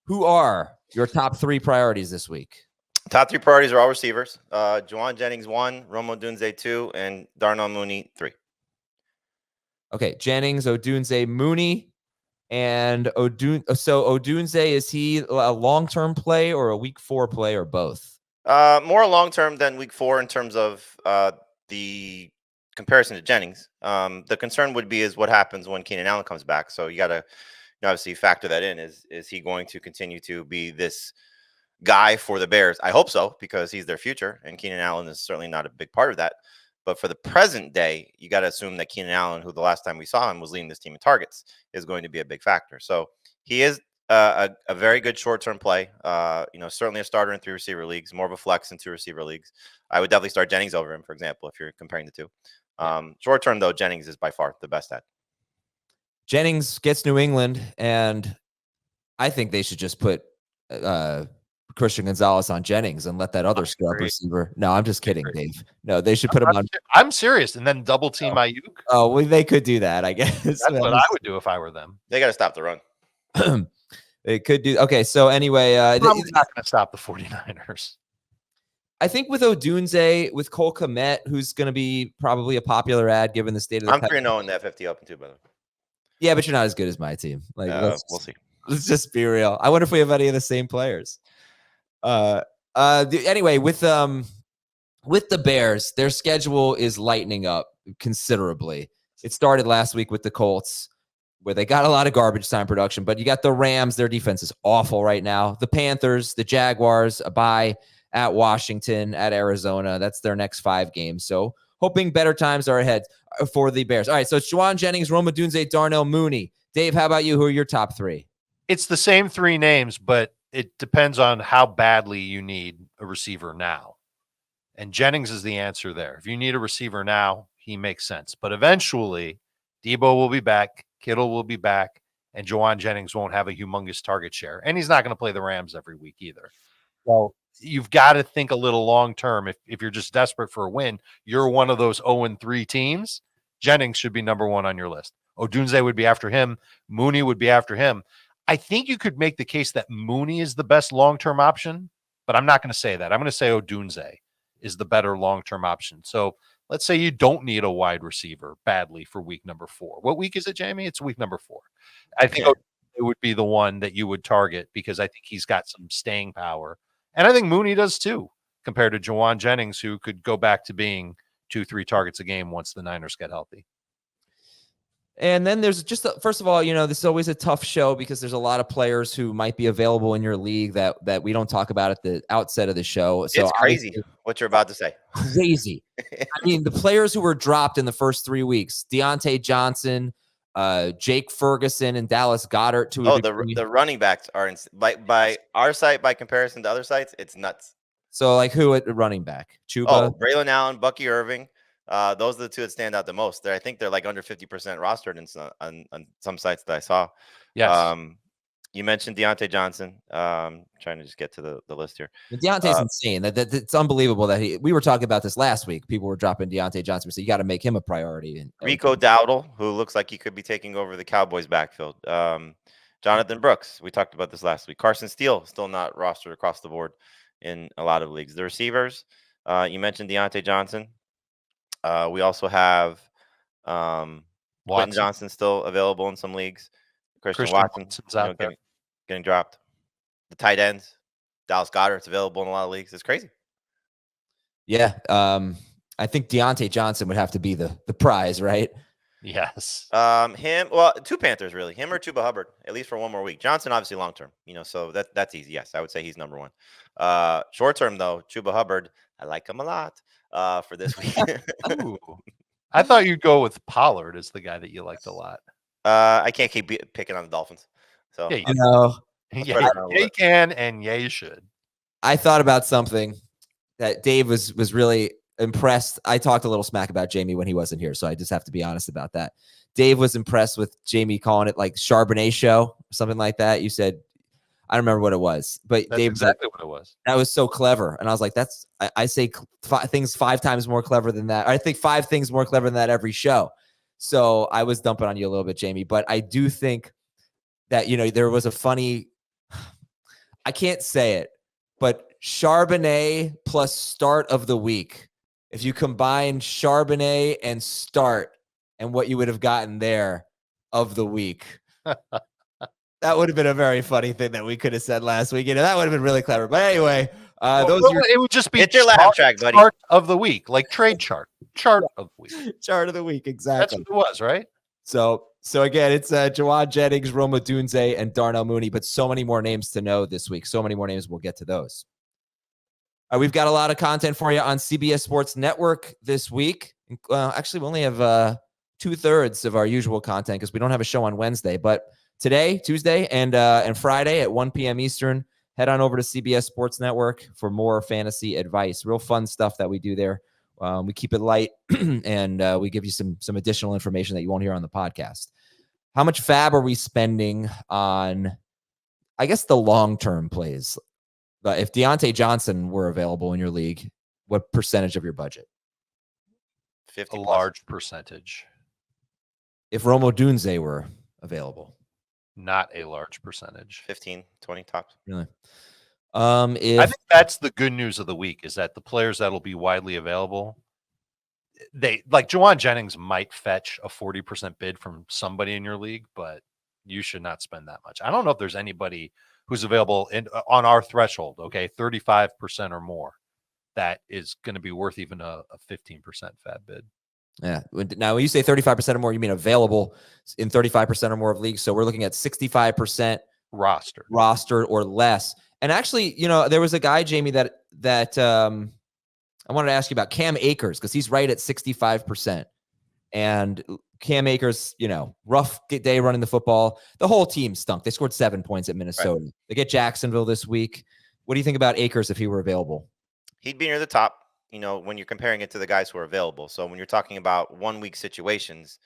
Who are your top 3 priorities this week? Top 3 priorities are all receivers. Jauan Jennings 1, Odunze 2, and Darnell Mooney 3. Okay, Jennings, Odunze, Mooney, and Odunze. So Odunze, is he a long-term play or a week 4 play or both? More long-term than week 4 in terms of the comparison to Jennings. The concern would be is what happens when Keenan Allen comes back. So you got to obviously factor that in. Is he going to continue to be this guy for the Bears? I hope so, because he's their future, and Keenan Allen is certainly not a big part of that. But for the present day, you got to assume that Keenan Allen, who the last time we saw him was leading this team in targets, is going to be a big factor. So he is a very good short-term play. Certainly a starter in 3 receiver leagues, more of a flex in 2 receiver leagues. I would definitely start Jennings over him, for example, if you're comparing the two. Short-term, though, Jennings is by far the best at. Jennings gets New England, and I think they should just put Christian Gonzalez on Jennings and let that other scrub receiver. No, I'm just kidding, Dave. No, they should put him on. I'm serious, and then double team Ayuk. Oh, well, they could do that, I guess. That's what I would do if I were them. They got to stop the run. They could do. Okay, so anyway, probably not going to stop the 49ers. I think with Odunze, with Cole Kmet, who's going to be probably a popular ad given the state of the. I'm 3-0 in the FFT Open too, by the way. Yeah, but you're not as good as my team. Like, we'll see. Let's just be real. I wonder if we have any of the same players. Anyway, with the Bears, their schedule is lightening up considerably. It started last week with the Colts, where they got a lot of garbage time production, but you got the Rams. Their defense is awful right now. The Panthers, the Jaguars, a bye at Washington, at Arizona. That's their next 5 games. So hoping better times are ahead for the Bears. All right, so it's Jauan Jennings, Odunze, Darnell Mooney. Dave, how about you? Who are your top 3? It's the same 3 names, but it depends on how badly you need a receiver now. And Jennings is the answer there. If you need a receiver now, he makes sense. But eventually, Debo will be back, Kittle will be back, and Jauan Jennings won't have a humongous target share. And he's not going to play the Rams every week either. So you've got to think a little long-term. If you're just desperate for a win, you're one of those 0-3 teams, Jennings should be number 1 on your list. Odunze would be after him. Mooney would be after him. I think you could make the case that Mooney is the best long-term option, but I'm not going to say that. I'm going to say Odunze is the better long-term option. So let's say you don't need a wide receiver badly for week number 4. What week is it, Jamie? It's week number 4. I think it would be the one that you would target because I think he's got some staying power. And I think Mooney does too, compared to Jauan Jennings, who could go back to being 2-3 targets a game once the Niners get healthy. And then there's just, first of all, this is always a tough show because there's a lot of players who might be available in your league that we don't talk about at the outset of the show. So it's crazy what you're about to say. Crazy. I mean, the players who were dropped in the first 3 weeks, Deontay Johnson, Jake Ferguson, and Dallas Goedert. The running backs are by our site, by comparison to other sites, it's nuts. So like who at running back? Chuba? Oh, Braylon Allen, Bucky Irving. Those are the 2 that stand out the most. I think they're like under 50% rostered on some sites that I saw. Yes. You mentioned Deontay Johnson. Trying to just get to the list here. Deontay's insane. That it's unbelievable that we were talking about this last week. People were dropping Deontay Johnson. So you got to make him a priority. Rico Dowdle, who looks like he could be taking over the Cowboys backfield. Jonathan Brooks. We talked about this last week. Carson Steele, still not rostered across the board in a lot of leagues. The receivers, you mentioned Deontay Johnson. We also have Quentin Johnson still available in some leagues. Christian Watson's out there. Getting dropped. The tight ends, Dallas Goedert's available in a lot of leagues. It's crazy. Yeah. I think Deontay Johnson would have to be the prize, right? Yes. Him, well, 2 Panthers, really. Him or Chuba Hubbard, at least for 1 more week. Johnson, obviously, long-term. So that's easy. Yes, I would say he's number 1. Short-term, though, Chuba Hubbard, I like him a lot for this week. Ooh. I thought you'd go with Pollard as the guy that you liked a lot. I can't keep picking on the Dolphins. So yeah, you can, and yeah, you should. I thought about something that Dave was really impressed. I talked a little smack about Jamie when he wasn't here, so I just have to be honest about that. Dave was impressed with Jamie calling it like Charbonnet show or something like that. You said, I don't remember what it was, but that's Dave exactly what it was. That was so clever. And I was like, I say things 5 times more clever than that. I think 5 things more clever than that every show. So I was dumping on you a little bit, Jamie, but I do think that, there was a funny I can't say it, but Charbonnet plus start of the week. If you combine Charbonnet and start and what you would have gotten there of the week, that would have been a very funny thing that we could have said last week. That would have been really clever. But anyway, it would just be it's your laugh track, buddy. Chart of the week, like trade chart of the week. Chart of the week, exactly. That's what it was, right? So again, it's Jauan Jennings, Odunze, and Darnell Mooney, but so many more names to know this week. So many more names. We'll get to those. We've got a lot of content for you on CBS Sports Network this week. Actually, we only have 2/3 of our usual content because we don't have a show on Wednesday. But today, Tuesday, and Friday at 1 p.m. Eastern, head on over to CBS Sports Network for more fantasy advice. Real fun stuff that we do there. We keep it light, and we give you some additional information that you won't hear on the podcast. How much fab are we spending on, I guess, the long-term plays? If Deontay Johnson were available in your league, what percentage of your budget? 50 A plus. large percentage. If Odunze were available? Not a large percentage. 15, 20 tops. Really? I think that's the good news of the week, is that the players that'll be widely available, they like Jauan Jennings might fetch a 40% bid from somebody in your league, but you should not spend that much. I don't know if there's anybody who's available on our threshold, okay, 35% or more, that is going to be worth even a 15% fab bid. Yeah. Now, when you say 35% or more, you mean available in 35% or more of leagues. So we're looking at 65% rostered or less. And actually, there was a guy, Jamie, that I wanted to ask you about, Cam Akers, because he's right at 65%. And Cam Akers, rough day running the football. The whole team stunk. They scored 7 points at Minnesota. Right. They get Jacksonville this week. What do you think about Akers if he were available? He'd be near the top, when you're comparing it to the guys who are available. So when you're talking about 1 week situations,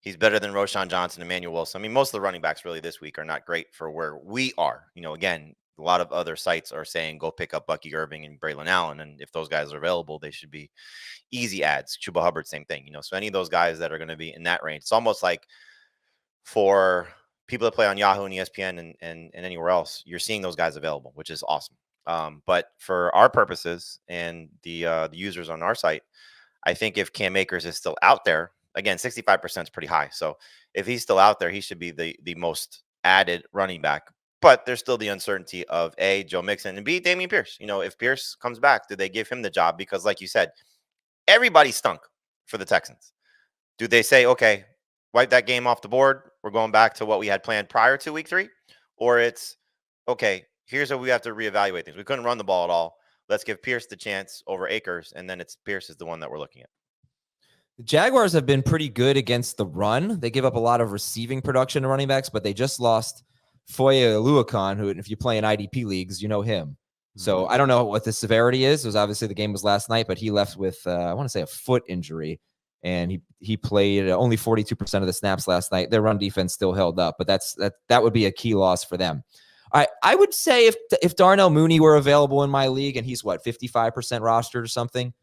he's better than Roschon Johnson, Emmanuel Wilson. I mean, most of the running backs really this week are not great for where we are. Again, a lot of other sites are saying go pick up Bucky Irving and Braylon Allen. And if those guys are available, they should be easy ads. Chuba Hubbard, same thing. So any of those guys that are going to be in that range, it's almost like for people that play on Yahoo and ESPN and anywhere else, you're seeing those guys available, which is awesome. But for our purposes and the users on our site, I think if Cam Akers is still out there, again, 65% is pretty high. So if he's still out there, he should be the most added running back. But there's still the uncertainty of A, Joe Mixon, and B, Dameon Pierce. If Pierce comes back, do they give him the job? Because like you said, everybody stunk for the Texans. Do they say, okay, wipe that game off the board, we're going back to what we had planned prior to week 3? Or it's, okay, here's how we have to reevaluate things. We couldn't run the ball at all. Let's give Pierce the chance over Akers, and then it's Pierce is the one that we're looking at. The Jaguars have been pretty good against the run. They give up a lot of receiving production to running backs, but they just lost Foye Oluokun, who, if you play in IDP leagues, you know him. So I don't know what the severity is. It was obviously the game was last night, but he left with, I want to say, a foot injury, and he played only 42% of the snaps last night. Their run defense still held up, but that would be a key loss for them. All right, I would say if Darnell Mooney were available in my league, and he's 55% rostered or something,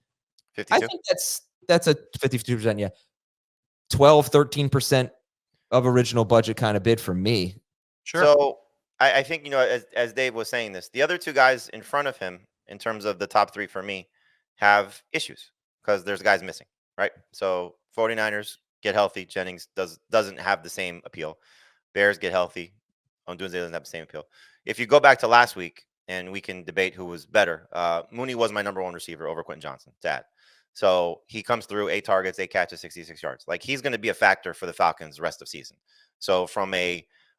52? I think that's a 52%, yeah. 12, 13% of original budget kind of bid for me. Sure. So I think, as Dave was saying this, the other two guys in front of him, in terms of the top 3 for me, have issues because there's guys missing, right? So 49ers get healthy. Jennings doesn't have the same appeal. Bears get healthy. Odunze doesn't have the same appeal. If you go back to last week, and we can debate who was better, Mooney was my number 1 receiver over Quentin Johnson to add. So he comes through 8 targets, 8 catches, 66 yards. Like, he's going to be a factor for the Falcons the rest of season. So from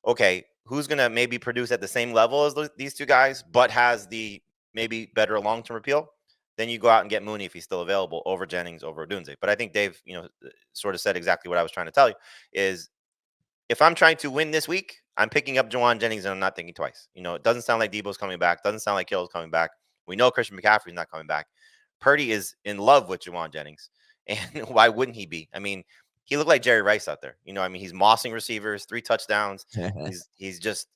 okay, who's going to maybe produce at the same level as these two guys, but has the maybe better long-term appeal, then you go out and get Mooney if he's still available over Jennings, over Odunze. But I think Dave, sort of said exactly what I was trying to tell you is if I'm trying to win this week, I'm picking up Jauan Jennings and I'm not thinking twice. It doesn't sound like Debo's coming back. Doesn't sound like Kittle's coming back. We know Christian McCaffrey's not coming back. Purdy is in love with Jauan Jennings. And why wouldn't he be? I mean, he looked like Jerry Rice out there. He's mossing receivers, 3 touchdowns. he's just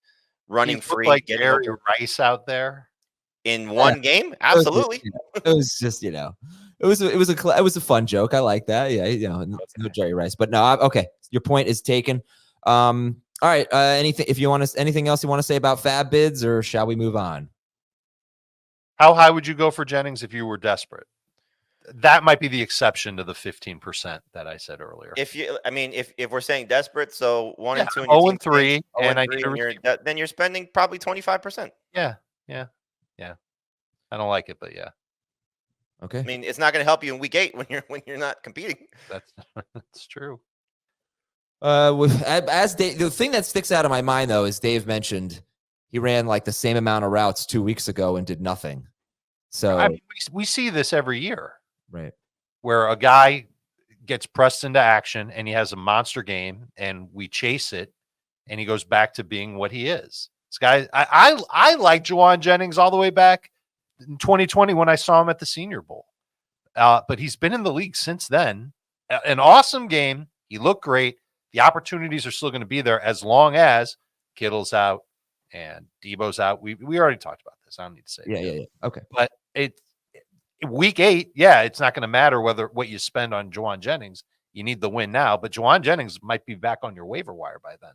running free. Like Jerry Rice out there in one game. Absolutely. It was just, it was a fun joke. I like that. Yeah. No Jerry Rice, but no. Okay. Your point is taken. All All right. Anything else you want to say about fab bids, or shall we move on? How high would you go for Jennings if you were desperate? That might be the exception to the 15% that I said earlier. If we're saying desperate, so 1 and 2 and 0 and 3, and I need then you're spending probably 25%. Yeah. I don't like it, but yeah. Okay. I mean, it's not going to help you in week 8 when you're not competing. That's true. As Dave, the thing that sticks out of my mind though is Dave mentioned he ran like the same amount of routes 2 weeks ago and did nothing. So I mean, we see this every year, right? Where a guy gets pressed into action and he has a monster game, and we chase it, and he goes back to being what he is. This guy, I like Jauan Jennings all the way back in 2020 when I saw him at the Senior Bowl. But he's been in the league since then. An awesome game. He looked great. The opportunities are still going to be there as long as Kittle's out and Debo's out. We already talked about this. I don't need to say it. Yeah. Okay. But week 8, it's not going to matter what you spend on Jauan Jennings. You need the win now, but Jauan Jennings might be back on your waiver wire by then.